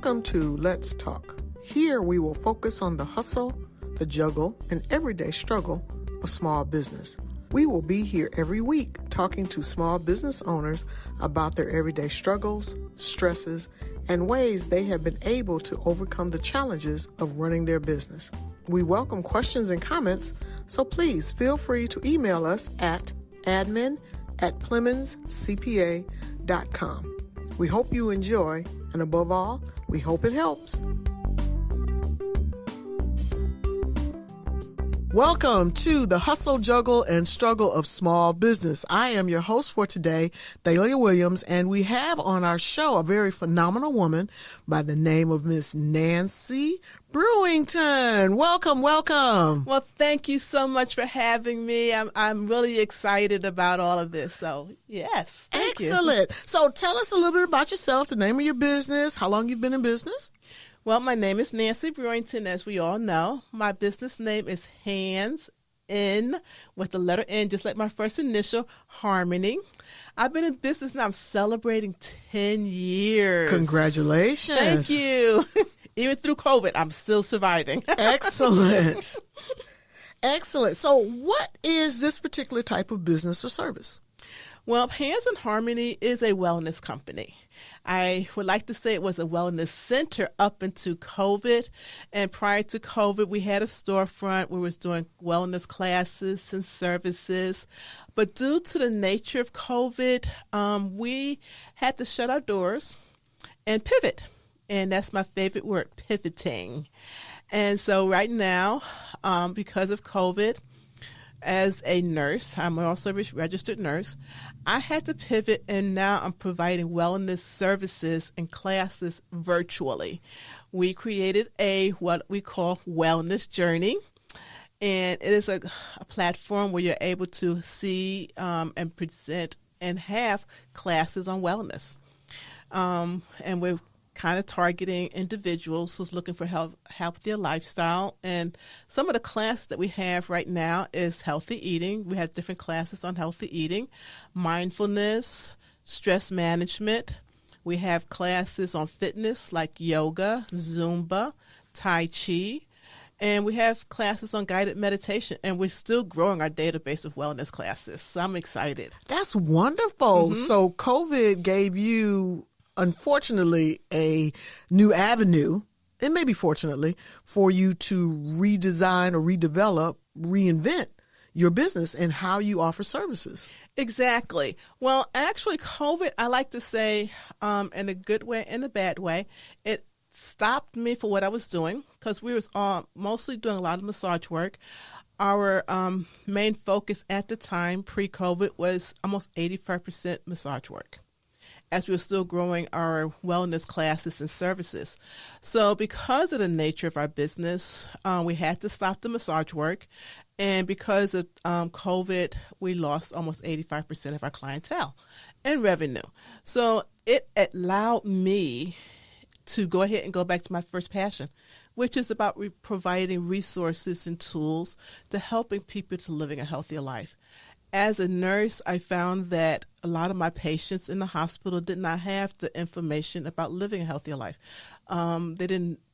Welcome to Let's Talk. Here we will focus on the hustle, the juggle, and everyday struggle of small business. We will be here every week talking to small business owners about their everyday struggles, stresses, and ways they have been able to overcome the challenges of running their business. We welcome questions and comments, so please feel free to email us at admin@PlemonsCPA.com. We hope you enjoy, and above all, we hope it helps. Welcome to the Hustle, Juggle, and Struggle of Small Business. I am your host for today, Thalia Williams, and we have on our show a very phenomenal woman by the name of Miss Nancy Brewington. Welcome, welcome. Well, thank you so much for having me. I'm really excited about all of this. So, yes. Thank Excellent. you. So tell us a little bit about yourself, the name of your business, how long you've been in business. Well, my name is Nancy Brewington, as we all know. My business name is Hands In, with the letter N, just like my first initial, Harmony. I've been in business now. I'm celebrating 10 years. Congratulations. Thank you. Even through COVID, I'm still surviving. Excellent. Excellent. So what is this particular type of business or service? Well, Hands in Harmony is a wellness company. I would like to say it was a wellness center up into COVID. And prior to COVID, we had a storefront where we was doing wellness classes and services. But due to the nature of COVID, we had to shut our doors and pivot. And that's my favorite word, pivoting. And so right now, because of COVID, as a nurse, I'm also a registered nurse, I had to pivot, and now I'm providing wellness services and classes virtually. We created what we call Wellness Journey, and it is a platform where you're able to see and present and have classes on wellness. And we're kind of targeting individuals who's looking for help with their lifestyle. And some of the classes that we have right now is healthy eating. We have different classes on healthy eating, mindfulness, stress management. We have classes on fitness like yoga, Zumba, Tai Chi. And we have classes on guided meditation, and we're still growing our database of wellness classes. So I'm excited. That's wonderful. Mm-hmm. So COVID gave you, unfortunately, a new avenue, and maybe fortunately, for you to redesign or redevelop, reinvent your business and how you offer services. Exactly. Well, actually, COVID, I like to say, in a good way and a bad way, it stopped me for what I was doing, because we was mostly doing a lot of massage work. Our main focus at the time, pre-COVID, was almost 85% massage work, as we were still growing our wellness classes and services. So because of the nature of our business, we had to stop the massage work. And because of COVID, we lost almost 85% of our clientele and revenue. So it allowed me to go ahead and go back to my first passion, which is about providing resources and tools to helping people to living a healthier life. As a nurse, I found that a lot of my patients in the hospital did not have the information about living a healthier life. A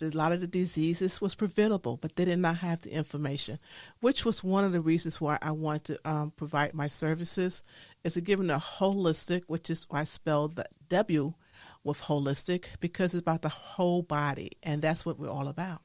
lot of the diseases was preventable, but they did not have the information, which was one of the reasons why I wanted to provide my services, is to give them a holistic, which is why I spelled the W with holistic, because it's about the whole body, and that's what we're all about.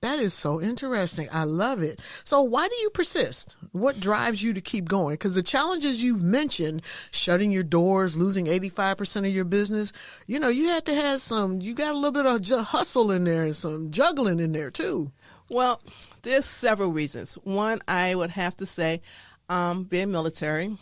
That is so interesting. I love it. So why do you persist? What drives you to keep going? Because the challenges you've mentioned, shutting your doors, losing 85% of your business, you had to have you got a little bit of hustle in there and some juggling in there too. Well, there's several reasons. One, I would have to say, being military,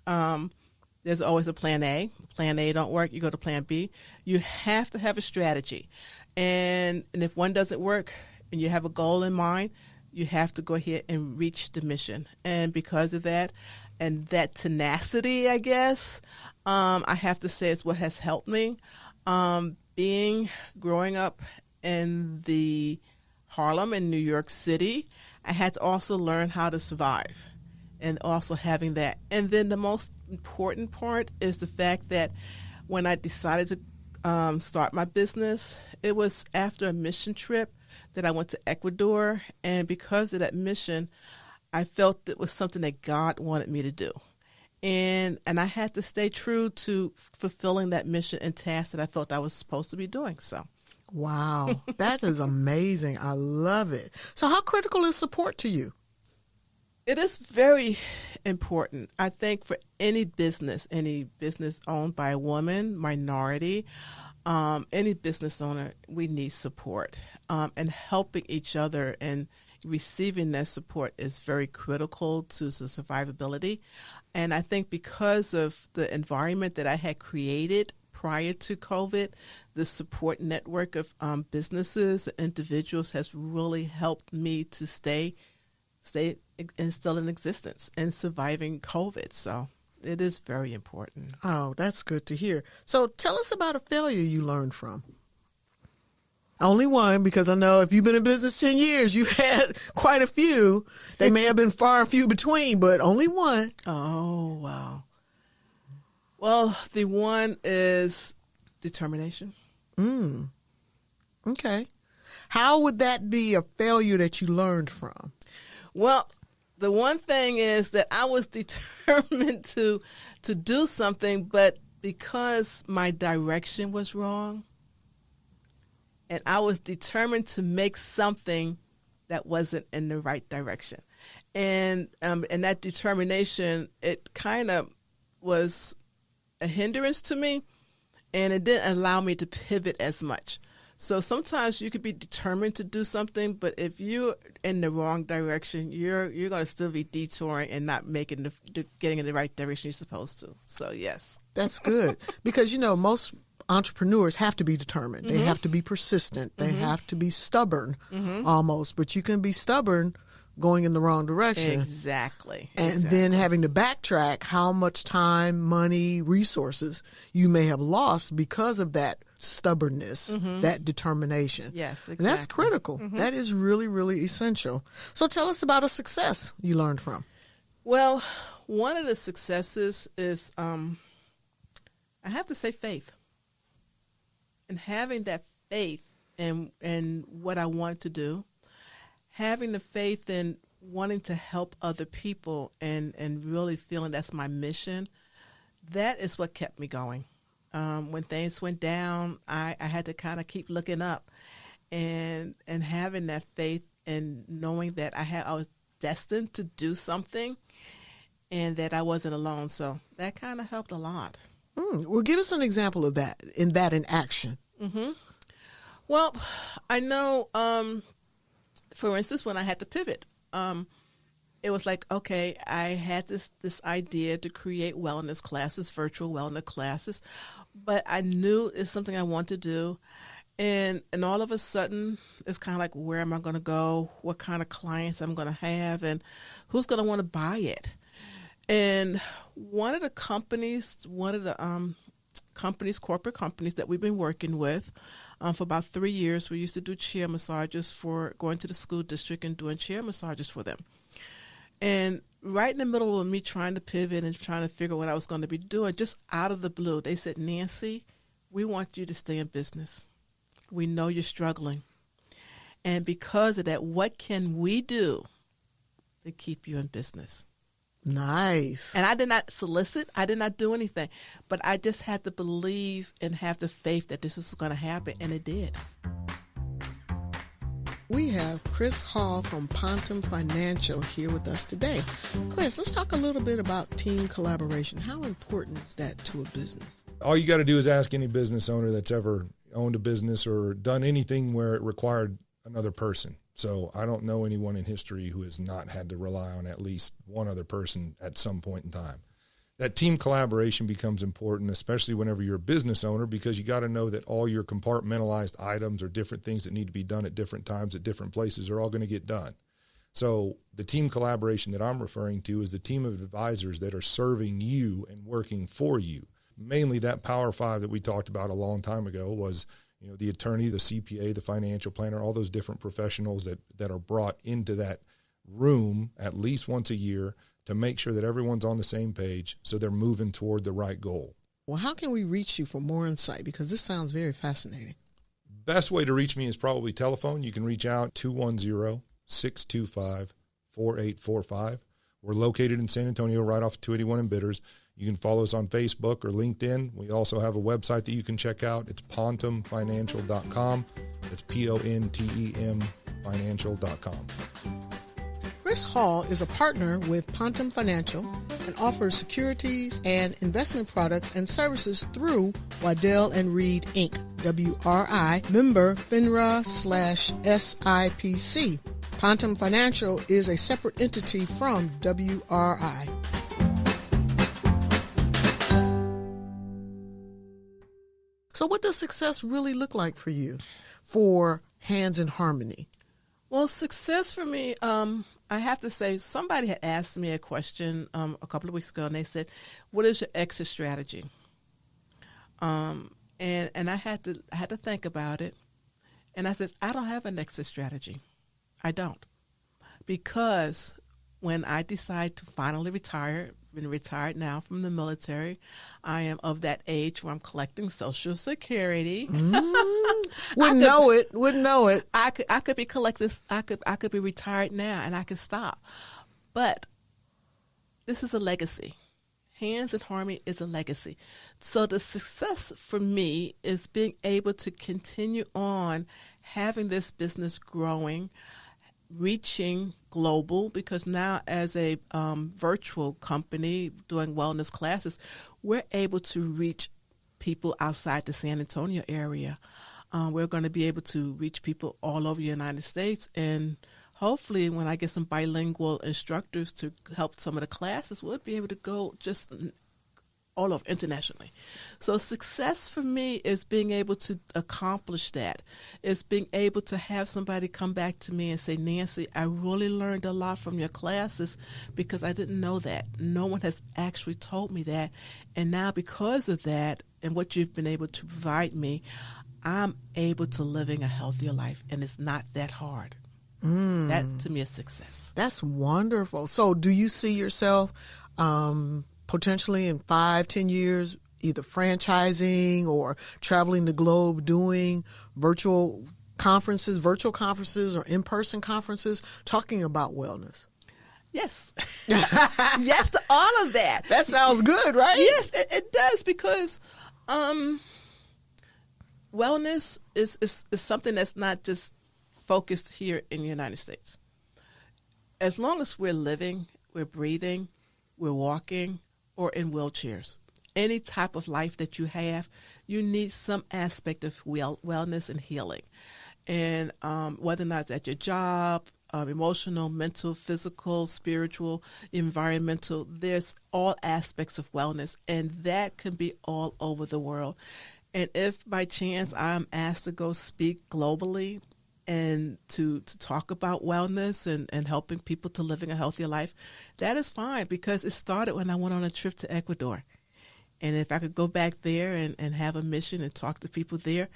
there's always a plan A. Plan A don't work, you go to plan B. You have to have a strategy. And if one doesn't work and you have a goal in mind, you have to go ahead and reach the mission. And because of that, and that tenacity, I guess, I have to say it's what has helped me. Growing up in the Harlem in New York City, I had to also learn how to survive, and also having that. And then the most important part is the fact that when I decided to start my business, It was after a mission trip that I went to Ecuador, and because of that mission, I felt it was something that God wanted me to do. And I had to stay true to fulfilling that mission and task that I felt I was supposed to be doing. So, wow, that is amazing. I love it. So how critical is support to you? it is very important, I think, for any business owned by a woman, minority, any business owner, we need support. And helping each other and receiving that support is very critical to the survivability. And I think because of the environment that I had created prior to COVID, the support network of businesses, individuals has really helped me to stay and still in existence and surviving COVID. So it is very important. Oh, that's good to hear. So tell us about a failure you learned from. Only one, because I know if you've been in business 10 years, you've had quite a few. They may have been far and few between, but only one. Oh, wow. Well, the one is determination. Okay. How would that be a failure that you learned from? Well, the one thing is that I was determined to do something, but because my direction was wrong, and I was determined to make something that wasn't in the right direction. And that determination, it kind of was a hindrance to me, and it didn't allow me to pivot as much. So sometimes you could be determined to do something, but if you're in the wrong direction, you're going to still be detouring and not making getting in the right direction you're supposed to. So, yes. That's good. Because, most entrepreneurs have to be determined. They have to be persistent. They have to be stubborn almost. But you can be stubborn going in the wrong direction. Exactly. And then having to backtrack how much time, money, resources you may have lost because of that stubbornness, that determination. Yes, exactly. And that's critical. That is really, really essential. So tell us about a success you learned from. Well, one of the successes is, I have to say, faith. And having that faith in what I want to do, having the faith in wanting to help other people and really feeling that's my mission, that is what kept me going. When things went down, I had to kind of keep looking up and having that faith and knowing that I was destined to do something and that I wasn't alone. So that kind of helped a lot. Well, give us an example of that in action. Well, I know, for instance, when I had to pivot, it was like, okay, I had this idea to create wellness classes, virtual wellness classes, but I knew it's something I want to do. And all of a sudden, it's kind of like, where am I going to go? What kind of clients I'm going to have? And who's going to want to buy it? And one of the corporate companies that we've been working with for about 3 years, we used to do chair massages for going to the school district and doing chair massages for them. And right in the middle of me trying to pivot and trying to figure out what I was going to be doing, just out of the blue, they said, Nancy, we want you to stay in business. We know you're struggling. And because of that, what can we do to keep you in business? Nice. And I did not solicit. I did not do anything. But I just had to believe and have the faith that this was going to happen, and it did. We have Chris Hall from Pontum Financial here with us today. Chris, let's talk a little bit about team collaboration. How important is that to a business? All you got to do is ask any business owner that's ever owned a business or done anything where it required another person. So I don't know anyone in history who has not had to rely on at least one other person at some point in time. That team collaboration becomes important, especially whenever you're a business owner, because you got to know that all your compartmentalized items or different things that need to be done at different times at different places are all going to get done. So the team collaboration that I'm referring to is the team of advisors that are serving you and working for you. Mainly that Power Five that we talked about a long time ago was, the attorney, the CPA, the financial planner, all those different professionals that are brought into that room at least once a year to make sure that everyone's on the same page so they're moving toward the right goal. Well, how can we reach you for more insight? Because this sounds very fascinating. Best way to reach me is probably telephone. You can reach out 210-625-4845. We're located in San Antonio, right off 281 in Bitters. You can follow us on Facebook or LinkedIn. We also have a website that you can check out. It's pontemfinancial.com. It's PONTEM financial.com. Chris Hall is a partner with Pontem Financial and offers securities and investment products and services through Waddell & Reed, Inc., WRI, member FINRA/SIPC. Pontem Financial is a separate entity from WRI. So what does success really look like for you for Hands in Harmony? Well, success for me, I have to say, somebody had asked me a question a couple of weeks ago, and they said, what is your exit strategy? And I had to think about it. And I said, I don't have an exit strategy. I don't. Because when I decide to finally retire, been retired now from the military, I am of that age where I'm collecting Social Security. Wouldn't know it. I could be collecting. I could be retired now, and I could stop. But this is a legacy. Hands in Harmony is a legacy. So the success for me is being able to continue on having this business growing, reaching global, because now as a virtual company doing wellness classes, we're able to reach people outside the San Antonio area. We're going to be able to reach people all over the United States, and hopefully when I get some bilingual instructors to help some of the classes, we'll be able to go just all over internationally. So success for me is being able to accomplish that. It's being able to have somebody come back to me and say, Nancy, I really learned a lot from your classes because I didn't know that. No one has actually told me that. And now because of that and what you've been able to provide me, I'm able to living a healthier life, and it's not that hard. That to me is success. That's wonderful. So do you see yourself potentially in 5-10 years either franchising or traveling the globe doing virtual conferences or in-person conferences talking about wellness? Yes. Yes to all of that. That sounds good, right? Yes, it does, because wellness is something that's not just focused here in the United States. As long as we're living, we're breathing, we're walking, or in wheelchairs, any type of life that you have, you need some aspect of wellness and healing. And whether or not it's at your job, emotional, mental, physical, spiritual, environmental, there's all aspects of wellness, and that can be all over the world. And if by chance I'm asked to go speak globally and to talk about wellness and helping people to living a healthier life, that is fine, because it started when I went on a trip to Ecuador. And if I could go back there and have a mission and talk to people there,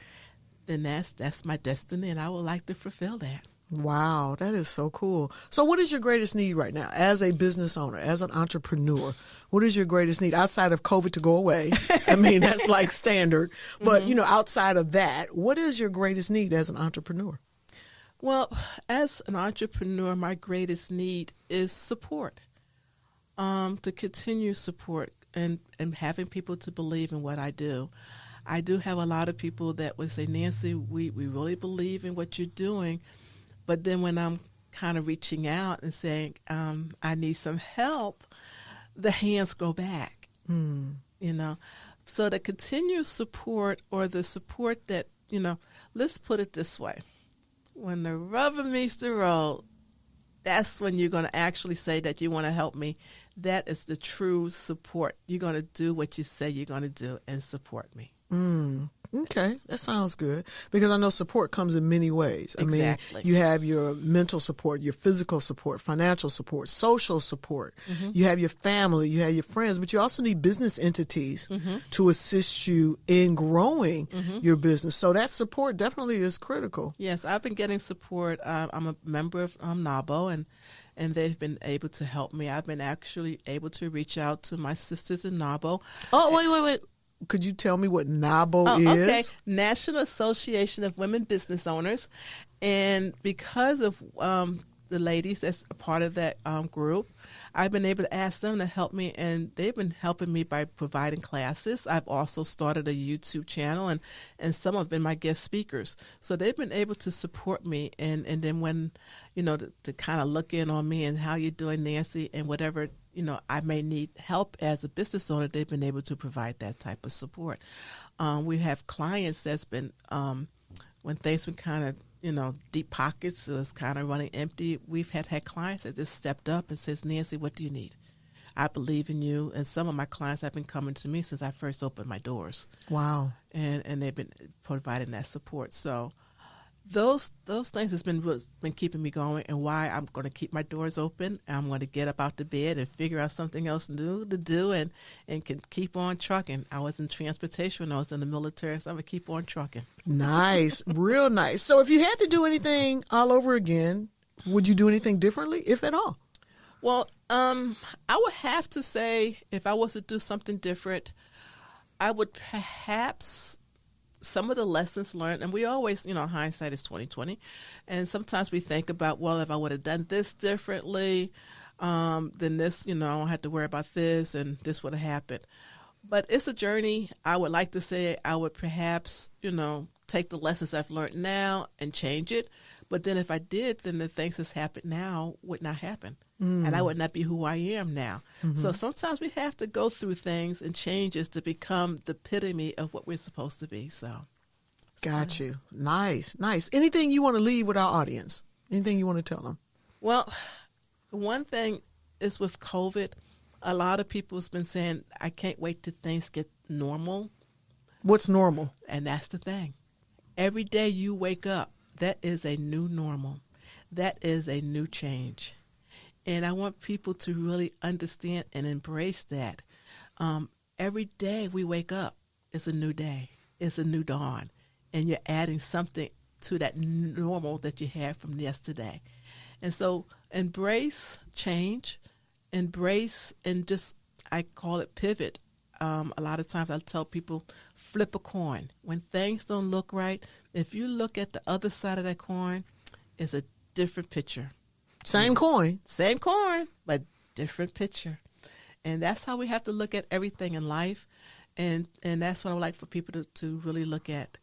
then that's my destiny, and I would like to fulfill that. Wow, that is so cool. So what is your greatest need right now as a business owner, as an entrepreneur? What is your greatest need outside of COVID to go away? I mean, that's like standard. But, outside of that, what is your greatest need as an entrepreneur? Well, as an entrepreneur, my greatest need is support, to continue support and having people to believe in what I do. I do have a lot of people that would say, Nancy, we really believe in what you're doing. But then when I'm kind of reaching out and saying, I need some help, the hands go back, So the continued support, or the support that, let's put it this way. When the rubber meets the road, that's when you're going to actually say that you want to help me. That is the true support. You're going to do what you say you're going to do and support me. Okay, that sounds good, because I know support comes in many ways. Exactly. I mean, you have your mental support, your physical support, financial support, social support. You have your family, you have your friends, but you also need business entities to assist you in growing your business. So that support definitely is critical. Yes, I've been getting support. I'm a member of NABO, and they've been able to help me. I've been actually able to reach out to my sisters in NABO. Oh, wait. could you tell me what NABO is? Okay. National Association of Women Business Owners. And because of the ladies that's a part of that group, I've been able to ask them to help me, and they've been helping me by providing classes. I've also started a YouTube channel, and some have been my guest speakers. So they've been able to support me, and then when, to kind of look in on me and how you're doing, Nancy, and whatever, I may need help as a business owner, they've been able to provide that type of support. We have clients that's been, when things been kind of, deep pockets, it was kind of running empty. We've had clients that just stepped up and says, Nancy, what do you need? I believe in you. And some of my clients have been coming to me since I first opened my doors. Wow. And they've been providing that support. So those things has been keeping me going, and why I'm going to keep my doors open. I'm going to get up out the bed and figure out something else new to do and can keep on trucking. I was in transportation when I was in the military, so I'm going to keep on trucking. Nice. Real nice. So if you had to do anything all over again, would you do anything differently, if at all? Well, I would have to say, if I was to do something different, I would perhaps, some of the lessons learned, and we always, hindsight is 20/20, and sometimes we think about, well, if I would have done this differently, then this, I don't have to worry about this, and this would have happened. But it's a journey. I would like to say I would perhaps, take the lessons I've learned now and change it. But then if I did, then the things that's happened now would not happen. And I would not be who I am now. Mm-hmm. So sometimes we have to go through things and changes to become the epitome of what we're supposed to be. So, got you. Nice. Anything you want to leave with our audience? Anything you want to tell them? Well, one thing is with COVID, a lot of people have been saying, I can't wait till things get normal. What's normal? And that's the thing. Every day you wake up, that is a new normal. That is a new change. And I want people to really understand and embrace that. Every day we wake up, it's a new day. It's a new dawn. And you're adding something to that normal that you had from yesterday. And so embrace change, embrace, and just, I call it pivot. A lot of times I tell people, flip a coin. When things don't look right, if you look at the other side of that coin, it's a different picture. Same coin, but different picture. And that's how we have to look at everything in life. And that's what I would like for people to really look at.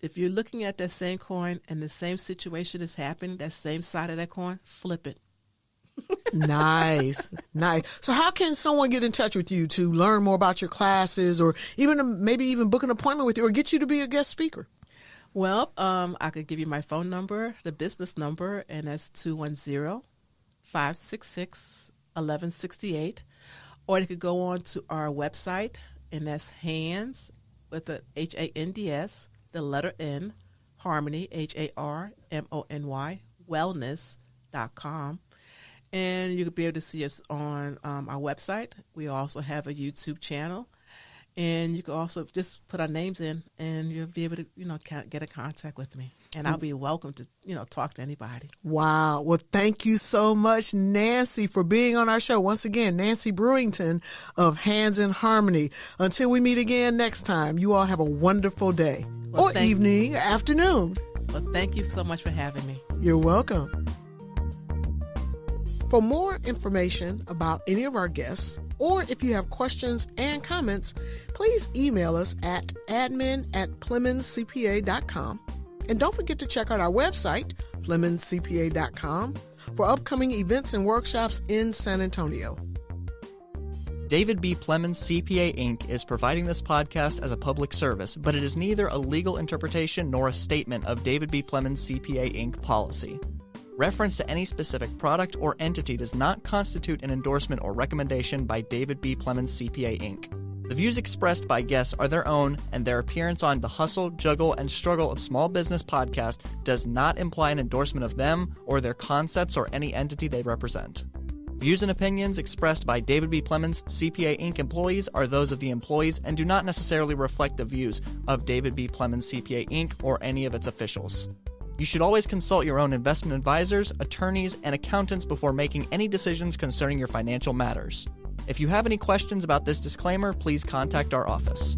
If you're looking at that same coin and the same situation is happening, that same side of that coin, flip it. Nice. So how can someone get in touch with you to learn more about your classes, or maybe even book an appointment with you or get you to be a guest speaker? Well, I could give you my phone number, the business number, and that's 210-566-1168. Or you could go on to our website, and that's hands with the HANDS, the letter N, Harmony, HARMONY, wellness.com. And you could be able to see us on our website. We also have a YouTube channel. And you can also just put our names in, and you'll be able to, get in contact with me. And I'll be welcome to, talk to anybody. Wow. Well, thank you so much, Nancy, for being on our show. Once again, Nancy Brewington of Hands in Harmony. Until we meet again next time, you all have a wonderful day, or evening, or afternoon. Well, thank you so much for having me. You're welcome. For more information about any of our guests, or if you have questions and comments, please email us at admin@PlemonsCPA.com. And don't forget to check out our website, PlemonsCPA.com, for upcoming events and workshops in San Antonio. David B Plemons CPA Inc. is providing this podcast as a public service, but it is neither a legal interpretation nor a statement of David B Plemons CPA Inc. policy. Reference to any specific product or entity does not constitute an endorsement or recommendation by David B Plemons CPA Inc. The views expressed by guests are their own, and their appearance on the Hustle, Juggle, and Struggle of Small Business podcast does not imply an endorsement of them or their concepts or any entity they represent. Views and opinions expressed by David B Plemons CPA Inc. employees are those of the employees and do not necessarily reflect the views of David B Plemons CPA Inc. or any of its officials. You should always consult your own investment advisors, attorneys, and accountants before making any decisions concerning your financial matters. If you have any questions about this disclaimer, please contact our office.